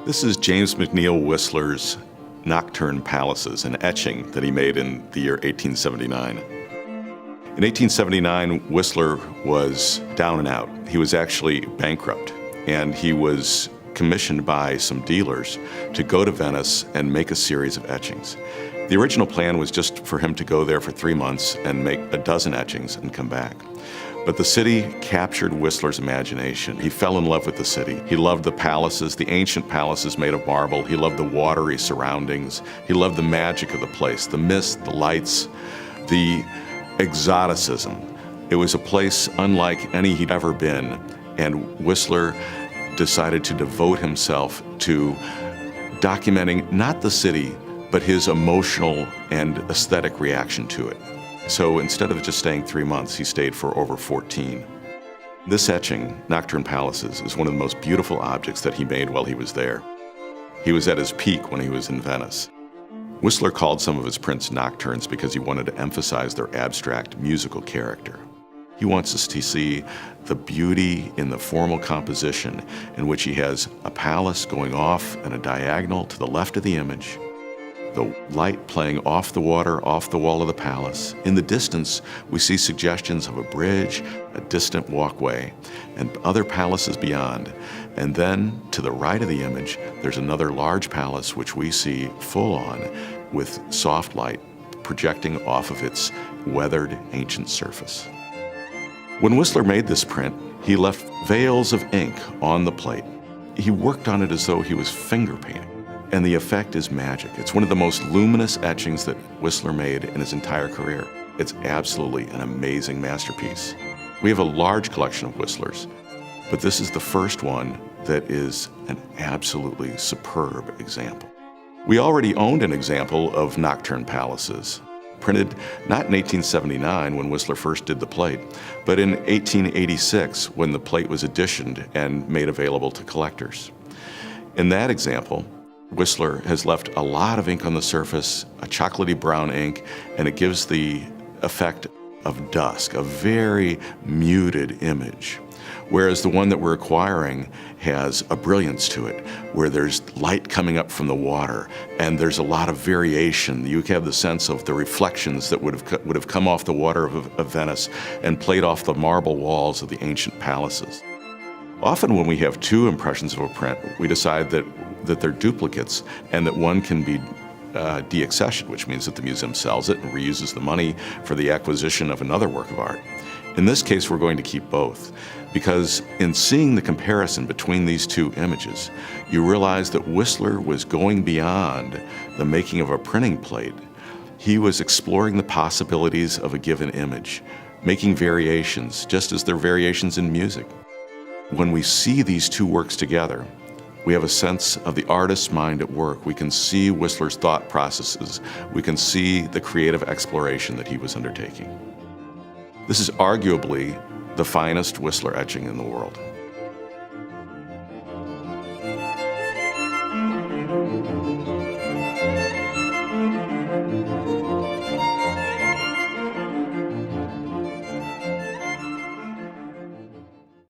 This is James McNeill Whistler's Nocturne Palaces, an etching that he made in the year 1879. In 1879, Whistler was down and out. He was actually bankrupt, and he was commissioned by some dealers to go to Venice and make a series of etchings. The original plan was just for him to go there for 3 months and make a dozen etchings and come back. But the city captured Whistler's imagination. He fell in love with the city. He loved the palaces, the ancient palaces made of marble. He loved the watery surroundings. He loved the magic of the place, the mist, the lights, the exoticism. It was a place unlike any he'd ever been, and Whistler decided to devote himself to documenting not the city, but his emotional and aesthetic reaction to it. So instead of just staying 3 months, he stayed for over 14. This etching, Nocturne Palaces, is one of the most beautiful objects that he made while he was there. He was at his peak when he was in Venice. Whistler called some of his prints nocturnes because he wanted to emphasize their abstract musical character. He wants us to see the beauty in the formal composition in which he has a palace going off in a diagonal to the left of the image, the light playing off the water, off the wall of the palace. In the distance, we see suggestions of a bridge, a distant walkway, and other palaces beyond. And then, to the right of the image, there's another large palace which we see full on with soft light projecting off of its weathered ancient surface. When Whistler made this print, he left veils of ink on the plate. He worked on it as though he was finger painting. And the effect is magic. It's one of the most luminous etchings that Whistler made in his entire career. It's absolutely an amazing masterpiece. We have a large collection of Whistlers, but this is the first one that is an absolutely superb example. We already owned an example of Nocturne Palaces, printed not in 1879 when Whistler first did the plate, but in 1886 when the plate was editioned and made available to collectors. In that example, Whistler has left a lot of ink on the surface, a chocolatey brown ink, and it gives the effect of dusk, a very muted image. Whereas the one that we're acquiring has a brilliance to it, where there's light coming up from the water, and there's a lot of variation. You have the sense of the reflections that would have come off the water of Venice and played off the marble walls of the ancient palaces. Often when we have two impressions of a print, we decide that they're duplicates and that one can be deaccessioned, which means that the museum sells it and reuses the money for the acquisition of another work of art. In this case, we're going to keep both, because in seeing the comparison between these two images, you realize that Whistler was going beyond the making of a printing plate. He was exploring the possibilities of a given image, making variations, just as there are variations in music. When we see these two works together, we have a sense of the artist's mind at work. We can see Whistler's thought processes. We can see the creative exploration that he was undertaking. This is arguably the finest Whistler etching in the world.